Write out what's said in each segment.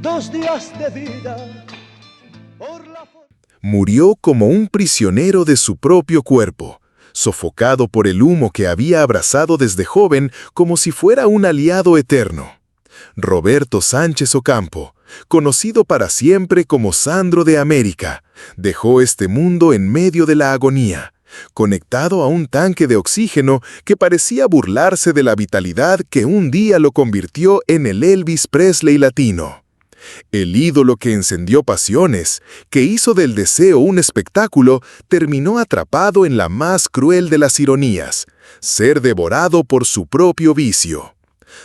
2 días de vida. Murió como un prisionero de su propio cuerpo, sofocado por el humo que había abrazado desde joven como si fuera un aliado eterno. Roberto Sánchez Ocampo, conocido para siempre como Sandro de América, dejó este mundo en medio de la agonía, conectado a un tanque de oxígeno que parecía burlarse de la vitalidad que un día lo convirtió en el Elvis Presley latino. El ídolo que encendió pasiones, que hizo del deseo un espectáculo, terminó atrapado en la más cruel de las ironías: ser devorado por su propio vicio.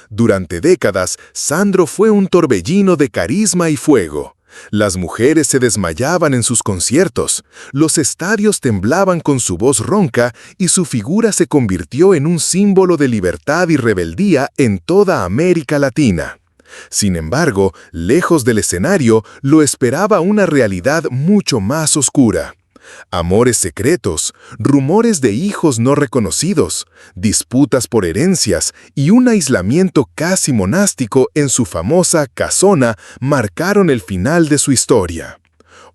Durante décadas, Sandro fue un torbellino de carisma y fuego. Las mujeres se desmayaban en sus conciertos, los estadios temblaban con su voz ronca y su figura se convirtió en un símbolo de libertad y rebeldía en toda América Latina. Sin embargo, lejos del escenario, lo esperaba una realidad mucho más oscura. Amores secretos, rumores de hijos no reconocidos, disputas por herencias y un aislamiento casi monástico en su famosa casona marcaron el final de su historia.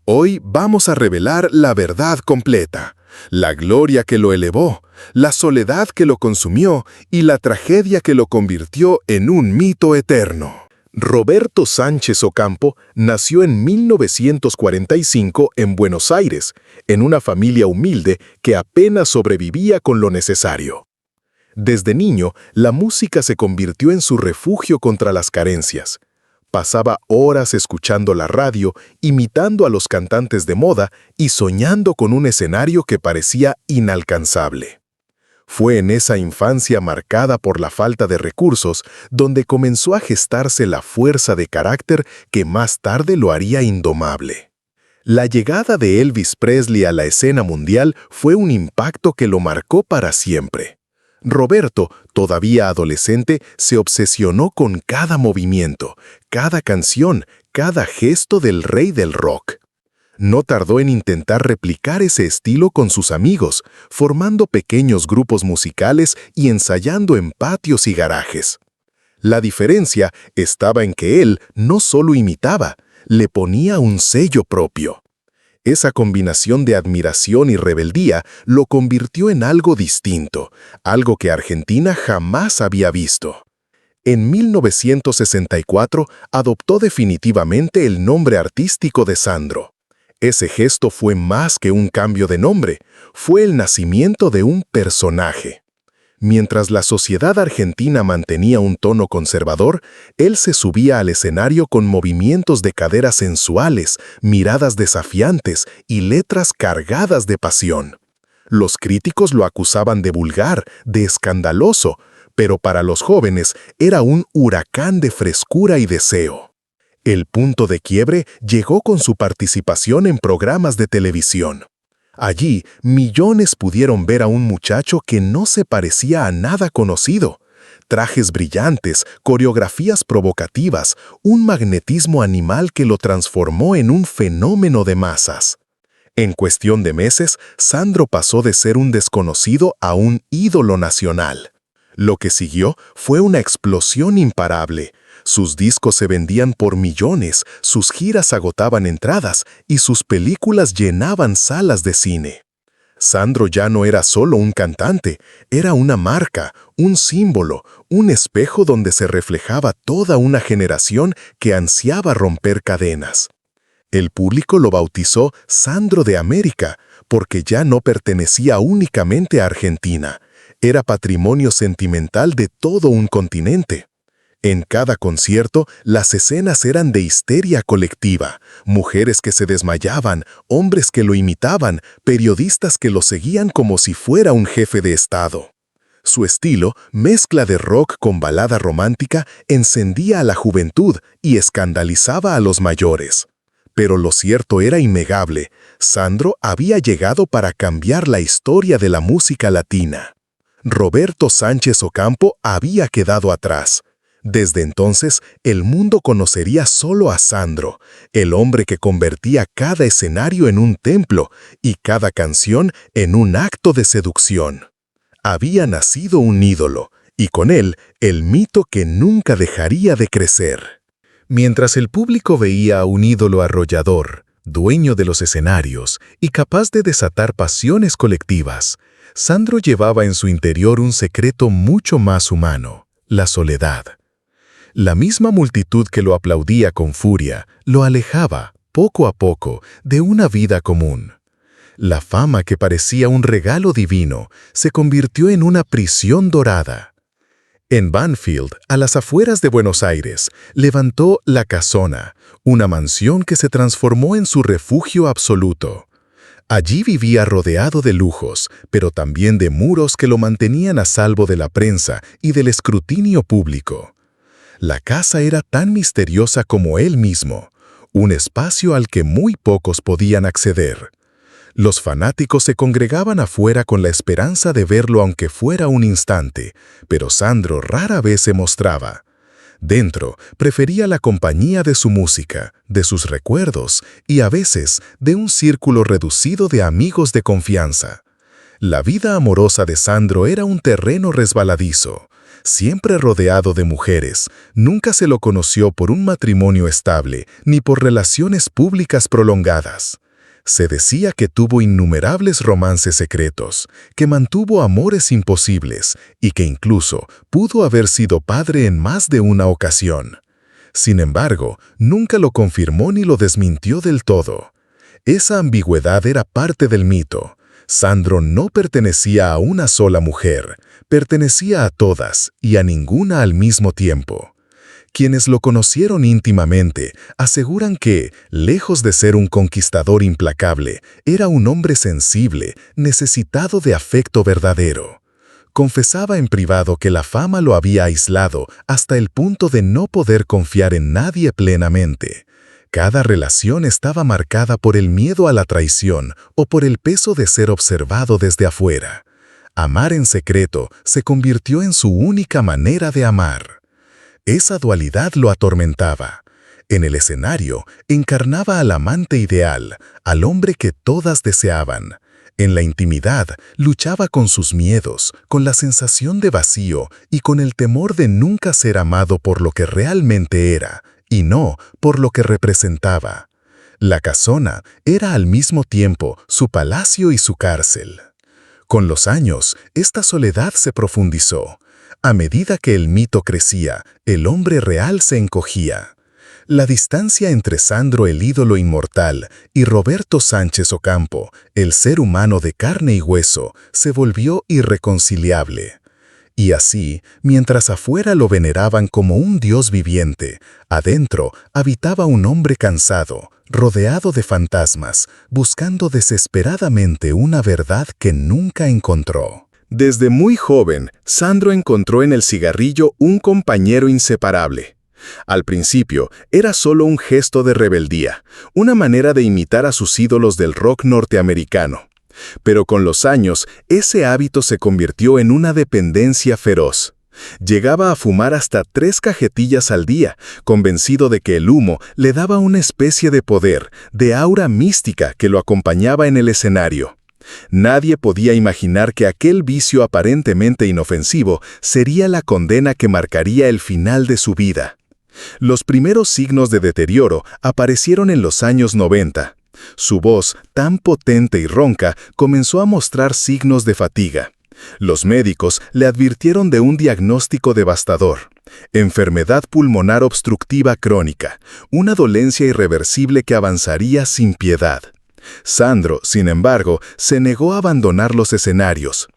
Hoy vamos a revelar la verdad completa, la gloria que lo elevó, la soledad que lo consumió y la tragedia que lo convirtió en un mito eterno. Roberto Sánchez Ocampo nació en 1945 en Buenos Aires, en una familia humilde que apenas sobrevivía con lo necesario. Desde niño, la música se convirtió en su refugio contra las carencias. Pasaba horas escuchando la radio, imitando a los cantantes de moda y soñando con un escenario que parecía inalcanzable. Fue en esa infancia marcada por la falta de recursos donde comenzó a gestarse la fuerza de carácter que más tarde lo haría indomable. La llegada de Elvis Presley a la escena mundial fue un impacto que lo marcó para siempre. Roberto, todavía adolescente, se obsesionó con cada movimiento, cada canción, cada gesto del rey del rock. No tardó en intentar replicar ese estilo con sus amigos, formando pequeños grupos musicales y ensayando en patios y garajes. La diferencia estaba en que él no solo imitaba, le ponía un sello propio. Esa combinación de admiración y rebeldía lo convirtió en algo distinto, algo que Argentina jamás había visto. En 1964 adoptó definitivamente el nombre artístico de Sandro. Ese gesto fue más que un cambio de nombre, fue el nacimiento de un personaje. Mientras la sociedad argentina mantenía un tono conservador, él se subía al escenario con movimientos de caderas sensuales, miradas desafiantes y letras cargadas de pasión. Los críticos lo acusaban de vulgar, de escandaloso, pero para los jóvenes era un huracán de frescura y deseo. El punto de quiebre llegó con su participación en programas de televisión. Allí, millones pudieron ver a un muchacho que no se parecía a nada conocido. Trajes brillantes, coreografías provocativas, un magnetismo animal que lo transformó en un fenómeno de masas. En cuestión de meses, Sandro pasó de ser un desconocido a un ídolo nacional. Lo que siguió fue una explosión imparable. Sus discos se vendían por millones, sus giras agotaban entradas y sus películas llenaban salas de cine. Sandro ya no era solo un cantante, era una marca, un símbolo, un espejo donde se reflejaba toda una generación que ansiaba romper cadenas. El público lo bautizó Sandro de América, porque ya no pertenecía únicamente a Argentina, era patrimonio sentimental de todo un continente. En cada concierto, las escenas eran de histeria colectiva, mujeres que se desmayaban, hombres que lo imitaban, periodistas que lo seguían como si fuera un jefe de Estado. Su estilo, mezcla de rock con balada romántica, encendía a la juventud y escandalizaba a los mayores. Pero lo cierto era innegable, Sandro había llegado para cambiar la historia de la música latina. Roberto Sánchez Ocampo había quedado atrás. Desde entonces, el mundo conocería solo a Sandro, el hombre que convertía cada escenario en un templo y cada canción en un acto de seducción. Había nacido un ídolo, y con él, el mito que nunca dejaría de crecer. Mientras el público veía a un ídolo arrollador, dueño de los escenarios y capaz de desatar pasiones colectivas, Sandro llevaba en su interior un secreto mucho más humano: la soledad. La misma multitud que lo aplaudía con furia lo alejaba, poco a poco, de una vida común. La fama, que parecía un regalo divino, se convirtió en una prisión dorada. En Banfield, a las afueras de Buenos Aires, levantó La Casona, una mansión que se transformó en su refugio absoluto. Allí vivía rodeado de lujos, pero también de muros que lo mantenían a salvo de la prensa y del escrutinio público. La casa era tan misteriosa como él mismo, un espacio al que muy pocos podían acceder. Los fanáticos se congregaban afuera con la esperanza de verlo aunque fuera un instante, pero Sandro rara vez se mostraba. Dentro, prefería la compañía de su música, de sus recuerdos y a veces de un círculo reducido de amigos de confianza. La vida amorosa de Sandro era un terreno resbaladizo. Siempre rodeado de mujeres, nunca se lo conoció por un matrimonio estable ni por relaciones públicas prolongadas. Se decía que tuvo innumerables romances secretos, que mantuvo amores imposibles y que incluso pudo haber sido padre en más de una ocasión. Sin embargo, nunca lo confirmó ni lo desmintió del todo. Esa ambigüedad era parte del mito. Sandro no pertenecía a una sola mujer, pertenecía a todas y a ninguna al mismo tiempo. Quienes lo conocieron íntimamente aseguran que, lejos de ser un conquistador implacable, era un hombre sensible, necesitado de afecto verdadero. Confesaba en privado que la fama lo había aislado hasta el punto de no poder confiar en nadie plenamente. Cada relación estaba marcada por el miedo a la traición o por el peso de ser observado desde afuera. Amar en secreto se convirtió en su única manera de amar. Esa dualidad lo atormentaba. En el escenario, encarnaba al amante ideal, al hombre que todas deseaban. En la intimidad, luchaba con sus miedos, con la sensación de vacío y con el temor de nunca ser amado por lo que realmente era, y no por lo que representaba. La Casona era al mismo tiempo su palacio y su cárcel. Con los años, esta soledad se profundizó. A medida que el mito crecía, el hombre real se encogía. La distancia entre Sandro, el ídolo inmortal, y Roberto Sánchez Ocampo, el ser humano de carne y hueso, se volvió irreconciliable. Y así, mientras afuera lo veneraban como un dios viviente, adentro habitaba un hombre cansado, rodeado de fantasmas, buscando desesperadamente una verdad que nunca encontró. Desde muy joven, Sandro encontró en el cigarrillo un compañero inseparable. Al principio, era solo un gesto de rebeldía, una manera de imitar a sus ídolos del rock norteamericano. Pero con los años, ese hábito se convirtió en una dependencia feroz. Llegaba a fumar hasta 3 cajetillas al día, convencido de que el humo le daba una especie de poder, de aura mística que lo acompañaba en el escenario. Nadie podía imaginar que aquel vicio aparentemente inofensivo sería la condena que marcaría el final de su vida. Los primeros signos de deterioro aparecieron en los años 90. Su voz, tan potente y ronca, comenzó a mostrar signos de fatiga. Los médicos le advirtieron de un diagnóstico devastador: enfermedad pulmonar obstructiva crónica, una dolencia irreversible que avanzaría sin piedad. Sandro, sin embargo, se negó a abandonar los escenarios.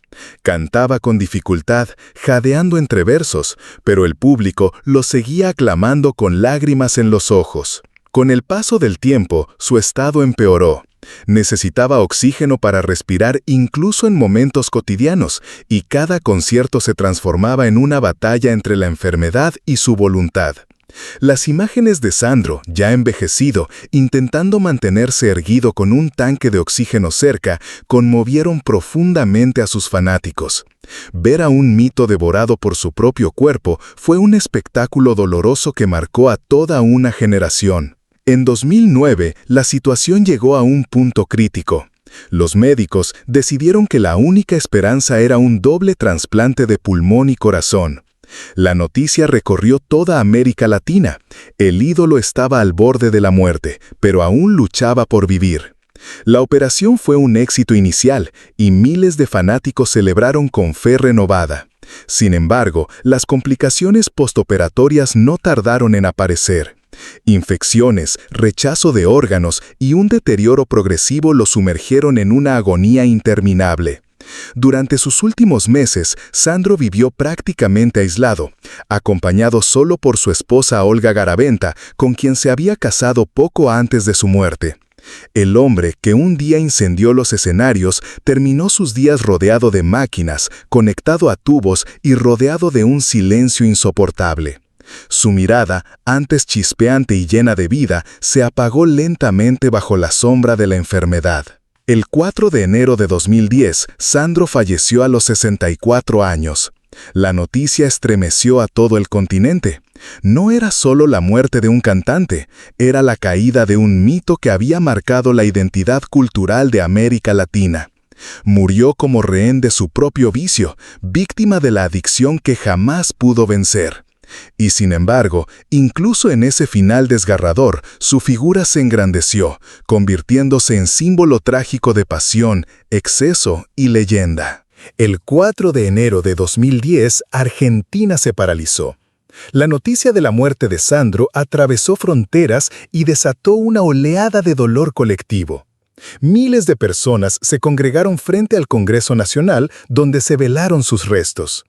Cantaba con dificultad, jadeando entre versos, pero el público lo seguía aclamando con lágrimas en los ojos. Con el paso del tiempo, su estado empeoró. Necesitaba oxígeno para respirar incluso en momentos cotidianos, y cada concierto se transformaba en una batalla entre la enfermedad y su voluntad. Las imágenes de Sandro, ya envejecido, intentando mantenerse erguido con un tanque de oxígeno cerca, conmovieron profundamente a sus fanáticos. Ver a un mito devorado por su propio cuerpo fue un espectáculo doloroso que marcó a toda una generación. En 2009, la situación llegó a un punto crítico. Los médicos decidieron que la única esperanza era un doble trasplante de pulmón y corazón. La noticia recorrió toda América Latina. El ídolo estaba al borde de la muerte, pero aún luchaba por vivir. La operación fue un éxito inicial y miles de fanáticos celebraron con fe renovada. Sin embargo, las complicaciones postoperatorias no tardaron en aparecer. Infecciones, rechazo de órganos y un deterioro progresivo lo sumergieron en una agonía interminable. Durante sus últimos meses, Sandro vivió prácticamente aislado, acompañado solo por su esposa Olga Garaventa, con quien se había casado poco antes de su muerte. El hombre que un día incendió los escenarios terminó sus días rodeado de máquinas, conectado a tubos y rodeado de un silencio insoportable. Su mirada, antes chispeante y llena de vida, se apagó lentamente bajo la sombra de la enfermedad. El 4 de enero de 2010, Sandro falleció a los 64 años. La noticia estremeció a todo el continente. No era solo la muerte de un cantante, era la caída de un mito que había marcado la identidad cultural de América Latina. Murió como rehén de su propio vicio, víctima de la adicción que jamás pudo vencer. Y sin embargo, incluso en ese final desgarrador, su figura se engrandeció, convirtiéndose en símbolo trágico de pasión, exceso y leyenda. El 4 de enero de 2010, Argentina se paralizó. La noticia de la muerte de Sandro atravesó fronteras y desató una oleada de dolor colectivo. Miles de personas se congregaron frente al Congreso Nacional, donde se velaron sus restos.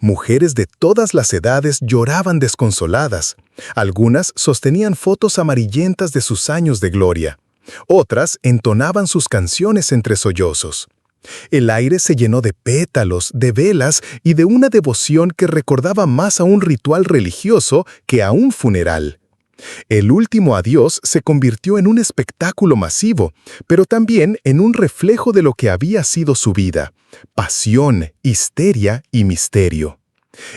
Mujeres de todas las edades lloraban desconsoladas. Algunas sostenían fotos amarillentas de sus años de gloria. Otras entonaban sus canciones entre sollozos. El aire se llenó de pétalos, de velas y de una devoción que recordaba más a un ritual religioso que a un funeral. El último adiós se convirtió en un espectáculo masivo, pero también en un reflejo de lo que había sido su vida: pasión, histeria y misterio.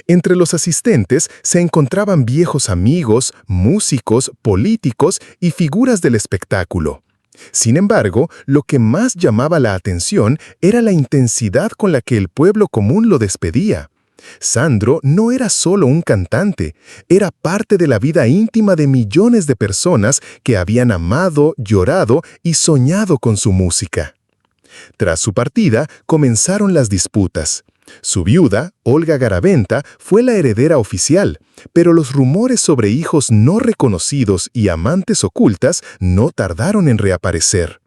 Entre los asistentes se encontraban viejos amigos, músicos, políticos y figuras del espectáculo. Sin embargo, lo que más llamaba la atención era la intensidad con la que el pueblo común lo despedía. Sandro no era solo un cantante, era parte de la vida íntima de millones de personas que habían amado, llorado y soñado con su música. Tras su partida, comenzaron las disputas. Su viuda, Olga Garaventa, fue la heredera oficial, pero los rumores sobre hijos no reconocidos y amantes ocultas no tardaron en reaparecer.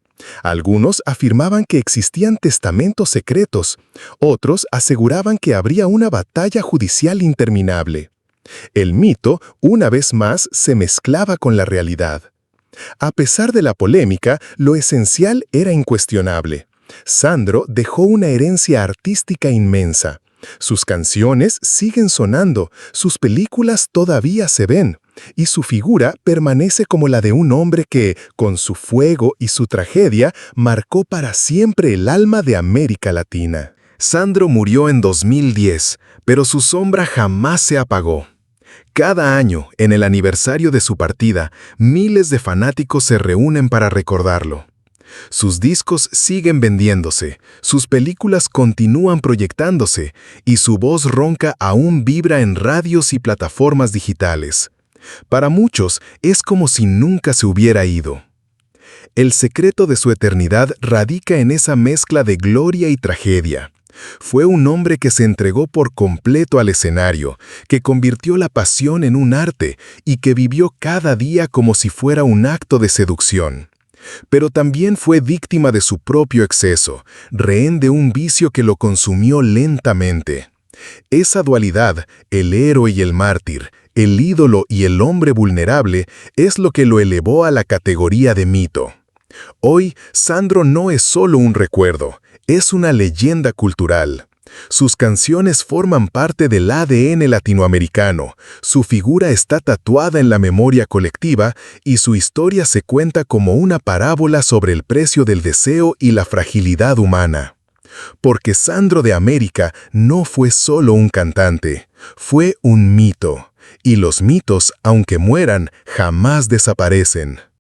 Algunos afirmaban que existían testamentos secretos, otros aseguraban que habría una batalla judicial interminable. El mito, una vez más, se mezclaba con la realidad. A pesar de la polémica, lo esencial era incuestionable. Sandro dejó una herencia artística inmensa. Sus canciones siguen sonando, sus películas todavía se ven, y su figura permanece como la de un hombre que, con su fuego y su tragedia, marcó para siempre el alma de América Latina. Sandro murió en 2010, pero su sombra jamás se apagó. Cada año, en el aniversario de su partida, miles de fanáticos se reúnen para recordarlo. Sus discos siguen vendiéndose, sus películas continúan proyectándose y su voz ronca aún vibra en radios y plataformas digitales. Para muchos es como si nunca se hubiera ido. El secreto de su eternidad radica en esa mezcla de gloria y tragedia. Fue un hombre que se entregó por completo al escenario, que convirtió la pasión en un arte y que vivió cada día como si fuera un acto de seducción. Pero también fue víctima de su propio exceso, rehén de un vicio que lo consumió lentamente. Esa dualidad, el héroe y el mártir, el ídolo y el hombre vulnerable, es lo que lo elevó a la categoría de mito. Hoy, Sandro no es solo un recuerdo, es una leyenda cultural. Sus canciones forman parte del ADN latinoamericano, su figura está tatuada en la memoria colectiva y su historia se cuenta como una parábola sobre el precio del deseo y la fragilidad humana. Porque Sandro de América no fue solo un cantante, fue un mito. Y los mitos, aunque mueran, jamás desaparecen.